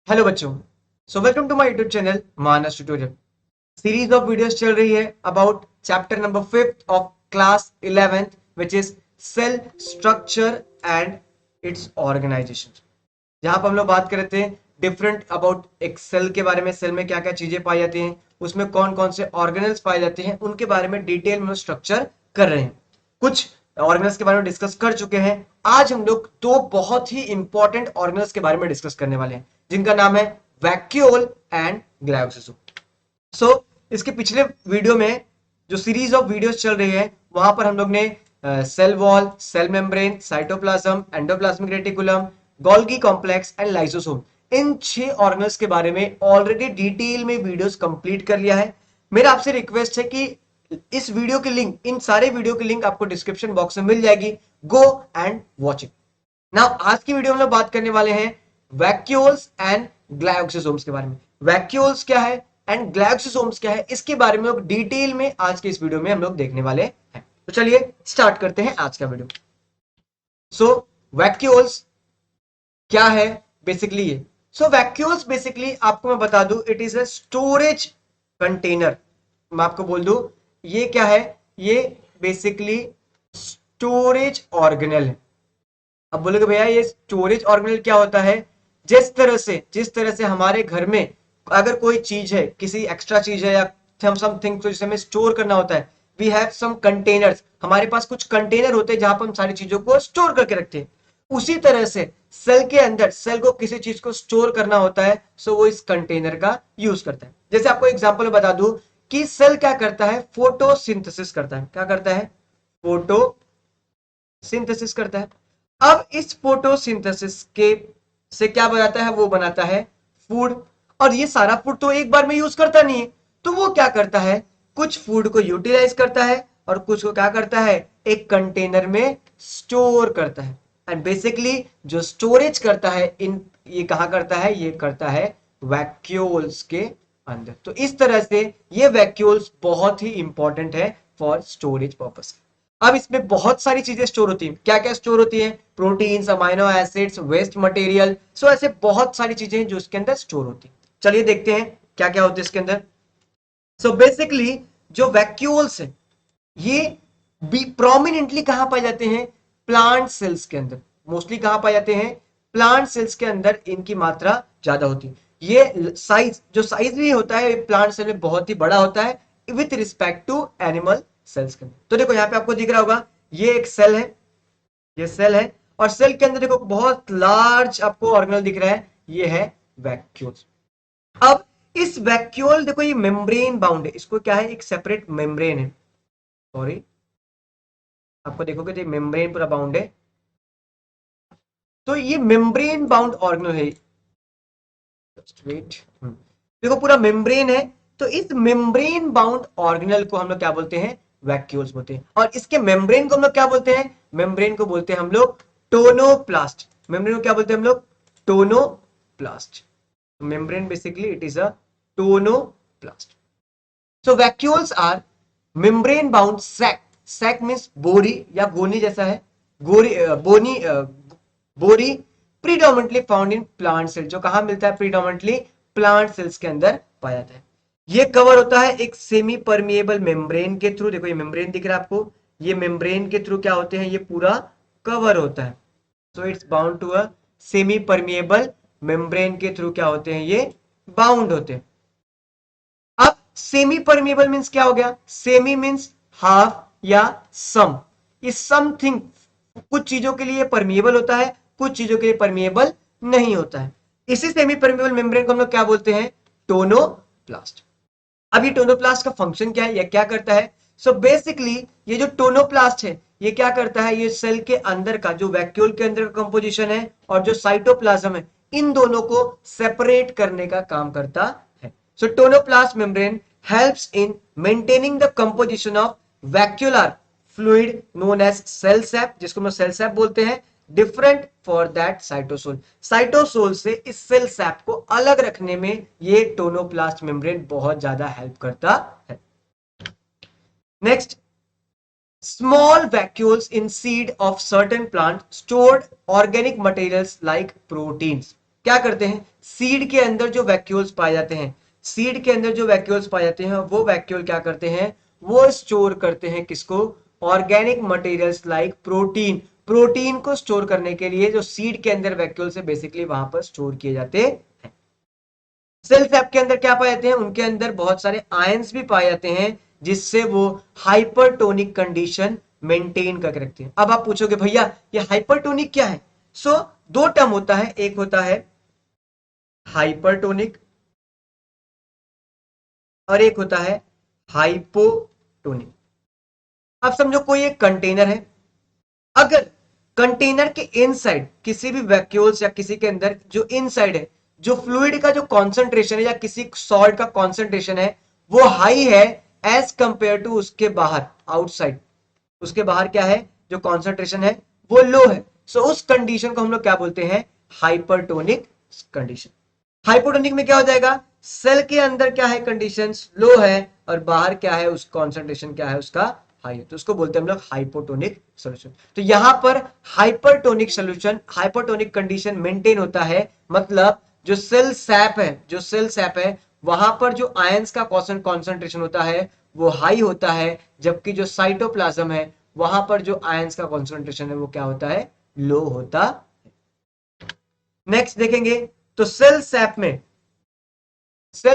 Hello बच्चों। Welcome to my YouTube channel Manas tutorial. Series of videos चल रही है about chapter number 5th of class 11th which is cell structure and its organisation. जहां पर हम लोग बात कर रहे थे डिफरेंट अबाउट एक सेल के बारे में, सेल में क्या क्या चीजें पाई जाती हैं, उसमें कौन कौन से ऑर्गेनल्स पाए जाते हैं, उनके बारे में डिटेल में स्ट्रक्चर कर रहे हैं। कुछ ऑर्गेनल्स के बारे में डिस्कस कर चुके हैं। आज हम लोग दो बहुत ही इंपॉर्टेंट ऑर्गेनल्स के बारे में डिस्कस करने वाले हैं जिनका नाम है वैक्यूल एंड ग्लायोसिसोम। इसके पिछले वीडियो में जो सीरीज ऑफ वीडियोस चल रही है वहां पर हम लोग ने cell wall, cell membrane, cytoplasm, endoplasmic reticulum, Golgi complex and lysosome, इन 6 ऑर्गेनल्स के बारे में ऑलरेडी डिटेल में वीडियोस कंप्लीट कर लिया है। मेरा आपसे रिक्वेस्ट है कि इस वीडियो की लिंक, इन सारे वीडियो की लिंक आपको डिस्क्रिप्शन बॉक्स में मिल जाएगी। Go and watch it. Now आज की वीडियो में हम बात करने वाले हैं वैक्यूल्स एंड ग्लायोक्सिसोम्स के बारे में। वैक्यूल्स क्या है एंड ग्लायोक्सिसोम्स क्या है, इसके बारे में डिटेल में आज के इस वीडियो में हम लोग देखने वाले हैं। तो चलिए स्टार्ट करते हैं आज का वीडियो। वैक्यूल्स क्या है बेसिकली ये। वैक्यूल्स बेसिकली आपको मैं बता दूं, it is a storage container. मैं आपको बोल दूं ये क्या है, ये बेसिकली स्टोरेज ऑर्गेनल है। अब बोलोगे भैया ये स्टोरेज ऑर्गेनल क्या होता है। जिस तरह से हमारे घर में अगर कोई चीज है, किसी एक्स्ट्रा चीज है या समथिंग तो जिसे हमें स्टोर करना होता है, वी हैव सम कंटेनर्स। हमारे पास कुछ कंटेनर होते हैं जहां पर हम सारी चीजों को स्टोर करके रखते हैं। उसी तरह से सेल के अंदर, सेल को किसी चीज को स्टोर करना होता है, सो वो इस कंटेनर का यूज करता है। जैसे आपको एग्जांपल बता दूं कि सेल क्या करता है, फोटोसिंथेसिस करता है। क्या करता है? फोटो सिंथेसिस करता है। अब इस फोटोसिंथेसिस के से क्या बनाता है, वो बनाता है फूड। और ये सारा फूड तो एक बार में यूज करता नहीं है, तो वो क्या करता है, कुछ फूड को यूटिलाइज करता है और कुछ को क्या करता है, एक कंटेनर में स्टोर करता है। एंड बेसिकली जो स्टोरेज करता है इन, ये कहां करता है, ये करता है वैक्यूल्स के अंदर। तो इस तरह से ये वैक्यूल्स बहुत ही इंपॉर्टेंट है फॉर स्टोरेज पर्पस। अब इसमें बहुत सारी चीजें स्टोर होती हैं। क्या क्या स्टोर होती है? Proteins, amino acids, waste material. ऐसे बहुत सारी चीजें हैं जो इसके अंदर स्टोर होती है। चलिए देखते हैं क्या क्या होता है इसके अंदर। बेसिकली जो वैक्यूल्स है ये भी प्रोमिनेंटली कहां पाए जाते हैं, प्लांट सेल्स के अंदर। मोस्टली कहां पाए जाते हैं, प्लांट सेल्स के अंदर इनकी मात्रा ज्यादा होती है। ये साइज, जो साइज भी होता है प्लांट सेल में बहुत ही बड़ा होता है with respect to animal cells के अंदर। तो देखो यहाँ पे आपको दिख रहा होगा, ये एक सेल है, ये सेल है, और सेल के अंदर देखो बहुत लार्ज आपको ऑर्गेनल दिख रहा है, ये है वैक्यूल। अब इस वैक्यूल देखो, ये मेम्ब्रेन बाउंड है, इसको क्या है, एक सेपरेट मेम्ब्रेन है। सॉरी, आपको देखोगे तो मेम्ब्रेन पूरा बाउंड है, तो ये मेम्ब्रेन बाउंड ऑर्गेनल है। Just wait. देखो पूरा मेम्ब्रेन है, तो इस मेम्ब्रेन बाउंड ऑर्गेनल को हम लोग क्या बोलते हैं, वैक्यूल्स बोलते हैं। और इसके मेम्ब्रेन को हम लोग क्या बोलते हैं, मेम्ब्रेन को बोलते हैं हम लोग टोनोप्लास्ट। मेम्ब्रेन को क्या बोलते हैं हम लोग, tonoplast. Membrane basically it is a tonoplast. Vacuoles are membrane bound sac. Sac means बोरी या गोनी जैसा है, गोरी बोनी बोरी, predominantly found in plant cell. जो कहां मिलता है, प्रीडोमिनेटली प्लांट सेल्स के अंदर पाया जाता है। ये कवर होता है एक सेमी परमिएबल मेम्ब्रेन के थ्रू। देखो ये मेम्ब्रेन दिख रहा है आपको, ये मेम्ब्रेन के थ्रू क्या होते हैं, ये पूरा कवर होता है। So it's bound to a semi permeable membrane के थ्रू क्या होते हैं, ये बाउंड होते हैं। अब सेमी परमिएबल मींस क्या हो गया, सेमी मींस हाफ या सम। इस समथिंग, कुछ चीजों के लिए परमिएबल होता है, कुछ चीजों के लिए परमिएबल नहीं होता है। इसी सेमी परमिएबल मेम्ब्रेन को हम लोग क्या बोलते हैं, टोनोप्लास्ट। अब ये टोनोप्लास्ट का फंक्शन क्या है, ये क्या करता है। बेसिकली ये जो टोनोप्लास्ट है ये क्या करता है, ये सेल के अंदर का जो वैक्यूल के अंदर का कंपोजिशन है और जो साइटोप्लाज्म है, इन दोनों को सेपरेट करने का काम करता है। Tonoplast membrane helps in maintaining the composition of vacuolar fluid known as cell sap, जिसको हम सेल सैप बोलते हैं, different for that cytosol. Cytosol से इस सेल सैप को अलग रखने में ये टोनोप्लास्ट मेम्ब्रेन बहुत ज्यादा हेल्प करता है। Next, small vacuoles in seed of certain plant stored organic materials like proteins। क्या करते हैं, सीड के अंदर जो वैक्यूल्स पाए जाते हैं, सीड के अंदर जो वैक्यूल्स पाए जाते हैं वो वैक्यूल क्या करते हैं, वो स्टोर करते हैं किसको, organic materials like protein, protein को स्टोर करने के लिए जो सीड के अंदर वैक्यूल से बेसिकली वहां पर स्टोर किए जाते हैं। सेल सैप के अंदर क्या पाए जाते हैं, उनके अंदर बहुत सारे आयंस भी पाए जाते हैं जिससे वो हाइपरटोनिक कंडीशन मेंटेन करके रखते हैं। अब आप पूछोगे भैया ये हाइपरटोनिक क्या है, सो दो टर्म होता है, एक होता है हाइपरटोनिक और एक होता है हाइपोटोनिक। अब समझो कोई एक कंटेनर है, अगर कंटेनर के इनसाइड किसी भी वैक्यूल्स या किसी के अंदर जो इनसाइड है, जो फ्लूइड का जो कॉन्सेंट्रेशन है या किसी सॉल्ट का कॉन्सेंट्रेशन है वो हाई है एज कंपेयर टू उसके बाहर, आउटसाइड, उसके बाहर क्या है, जो कॉन्सेंट्रेशन है वो लो है, सो उस कंडीशन को हम लोग क्या बोलते हैं, हाइपरटोनिक कंडीशन। हाइपोटोनिक में क्या हो जाएगा, सेल के अंदर क्या है, कंडीशन लो है और बाहर क्या है, उस कॉन्सेंट्रेशन क्या है उसका हाई है, तो उसको बोलते हैं हम लोग हाइपोटोनिक सॉल्यूशन। तो यहां पर hypertonic solution, hypertonic condition maintain होता है, मतलब जो सेल सैप है, जो सेल सैप है वहां पर जो आयंस का कॉन्सेंट्रेशन होता है वो हाई होता है, जबकि जो साइटोप्लाज्म है वहां पर जो आयंस का कॉन्सेंट्रेशन है वो क्या होता है, लो होता है। नेक्स्ट देखेंगे तो सेल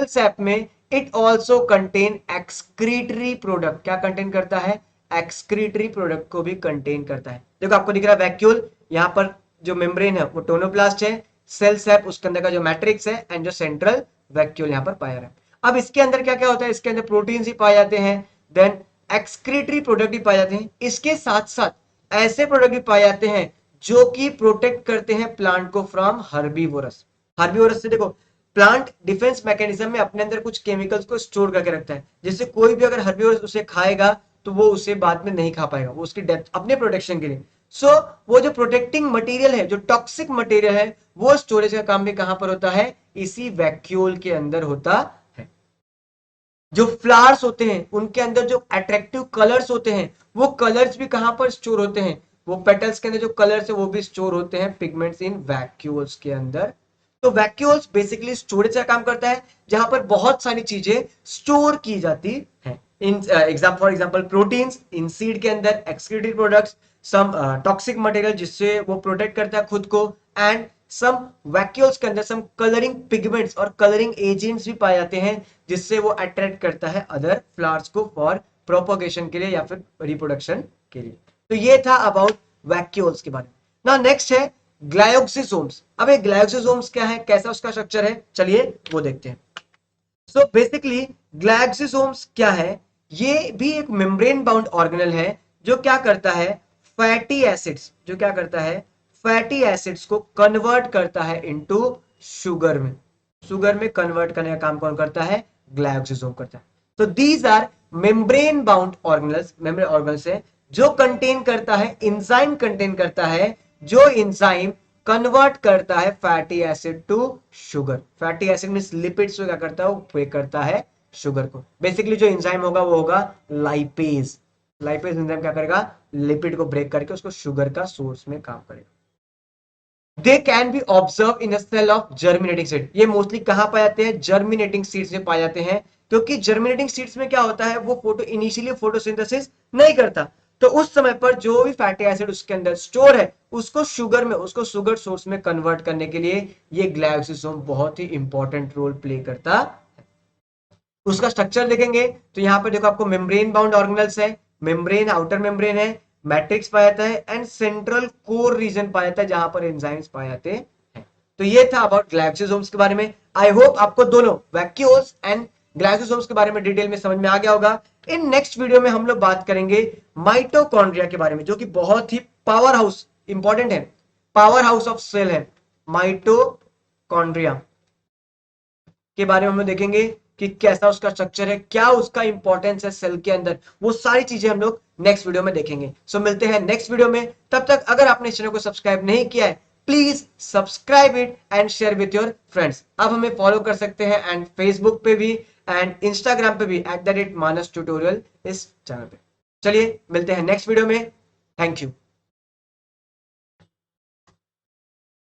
सैप में it also contain excretory product, क्या कंटेन करता है, एक्सक्रीटरी प्रोडक्ट को भी कंटेन करता है। देखो आपको दिख रहा है वैक्यूल, यहां पर जो मेम्ब्रेन है वो टोनोप्लास्ट है, सेल सैप उसके अंदर का जो मैट्रिक्स है एंड जो सेंट्रल वैक्यूल यहां पर पाया है। अब इसके अंदर क्या क्या होता है, इसके अंदर प्रोटीन ही पाए जाते हैं, देन एक्सक्रीटरी प्रोडक्ट भी पाए जाते हैं, इसके साथ साथ ऐसे प्रोडक्ट भी पाए जाते हैं जो कि प्रोटेक्ट करते हैं प्लांट को फ्रॉम हर्बीवोरस। हर्बीवोरस से देखो, प्लांट डिफेंस मैकेनिज्म में अपने अंदर कुछ केमिकल्स को स्टोर करके रखता है, जिससे कोई भी अगर हर्बीवोरस उसे खाएगा तो वो उसे बाद में नहीं खा पाएगा, वो उसकी डेथ अपने प्रोटेक्शन के लिए। सो वो जो प्रोटेक्टिंग मटेरियल है, जो टॉक्सिक मटेरियल है, वो स्टोरेज का काम भी कहां पर होता है, इसी वैक्यूल के अंदर होता है। जो फ्लावर्स होते हैं उनके अंदर जो अट्रैक्टिव कलर्स होते हैं वो कलर्स भी कहां पर स्टोर होते हैं, वो पेटल्स के अंदर जो कलर्स है वो भी स्टोर होते हैं पिगमेंट्स इन वैक्यूल्स के अंदर। तो वैक्यूल्स बेसिकली स्टोरेज का काम करता है, जहां पर बहुत सारी चीजें स्टोर की जाती हैं। In for example proteins in seed के अंदर, एक्सक्रीटरी प्रोडक्ट्स, सम टॉक्सिक मटेरियल जिससे वो प्रोटेक्ट करता है खुद को, एंड सम वैक्यूल्स के अंदर सम कलरिंग पिगमेंट्स और कलरिंग एजेंट्स भी पाए जाते हैं जिससे वो अट्रैक्ट करता है अदर फ्लावर्स को फॉर प्रोपोगेशन के लिए या फिर रिप्रोडक्शन के लिए। तो ये था अबाउट वैक्यूल्स के बारे में। ना नेक्स्ट है ग्लायोक्सिसोम्स। अब ये ग्लायोक्सिसोम्स क्या है, कैसा उसका स्ट्रक्चर है, चलिए वो देखते हैं। सो बेसिकली ग्लायोक्सिसोम्स क्या है, ये भी एक मेम्ब्रेन बाउंड ऑर्गेनल है जो क्या करता है, फैटी एसिड्स, जो क्या करता है, फैटी एसिड्स को कन्वर्ट करता है इनटू शुगर में, शुगर में कन्वर्ट करने का काम कौन करता है, ग्लायोक्सिसोम करता है। तो these are membrane bound organelles, membrane organelles है जो कंटेन करता है, एंजाइम कंटेन करता है, जो एंजाइम कन्वर्ट करता है fatty acid to sugar. Fatty acid means lipids को क्या करता है, वो ब्रेक करता है शुगर को। बेसिकली जो एंजाइम होगा वो होगा लाइपेज। लाइपेज एंजाइम क्या करेगा, लिपिड को ब्रेक करके उसको शुगर का सोर्स में काम करेगा। They can be observe in cell of germinating seed. ये मोस्टली कहां पाए जाते हैं, जर्मिनेटिंग सीड्स में पाए जाते हैं, क्योंकि जर्मिनेटिंग सीड्स में क्या होता है, वो इनिशियली फोटोसिंथेसिस नहीं करता, तो उस समय पर जो भी फैटी एसिड उसके अंदर स्टोर है उसको शुगर में, उसको शुगर सोर्स में कन्वर्ट करने के लिए ये ग्लायोक्सिसोम बहुत ही इंपॉर्टेंट रोल प्ले करता है। उसका स्ट्रक्चर देखेंगे तो यहां पर देखो आपको मेम्ब्रेन बाउंड ऑर्गेनल्स है, मेम्ब्रेन आउटर मेम्ब्रेन है, मैट्रिक्स पाया जाता है एंड सेंट्रल कोर रीजन पाया जाता है जहां पर एंजाइम्स पाए जाते हैं। तो ये था अबाउट ग्लायोक्सिसोम्स के बारे में। आई होप आपको दोनों वैक्यूल्स एंड ग्लायोक्सिसोम्स के बारे में डिटेल में समझ में आ गया होगा। इन नेक्स्ट वीडियो में हम लोग बात करेंगे माइटोकॉन्ड्रिया के बारे में, जो कि बहुत ही पावर हाउस इंपॉर्टेंट है, पावर हाउस ऑफ सेल है। माइटोकॉन्ड्रिया के बारे में हम देखेंगे कि कैसा उसका स्ट्रक्चर है, क्या उसका इंपॉर्टेंस है सेल के अंदर, वो सारी चीजें हम लोग नेक्स्ट वीडियो में देखेंगे। सो मिलते हैं नेक्स्ट वीडियो में, तब तक अगर आपने इस चैनल को सब्सक्राइब नहीं किया है please subscribe it and share with your friends. अब हमें फॉलो कर सकते हैं एंड फेसबुक पे भी एंड इंस्टाग्राम पे भी @Manas Tutorial इस चैनल पे। चलिए मिलते हैं नेक्स्ट वीडियो में, थैंक यू।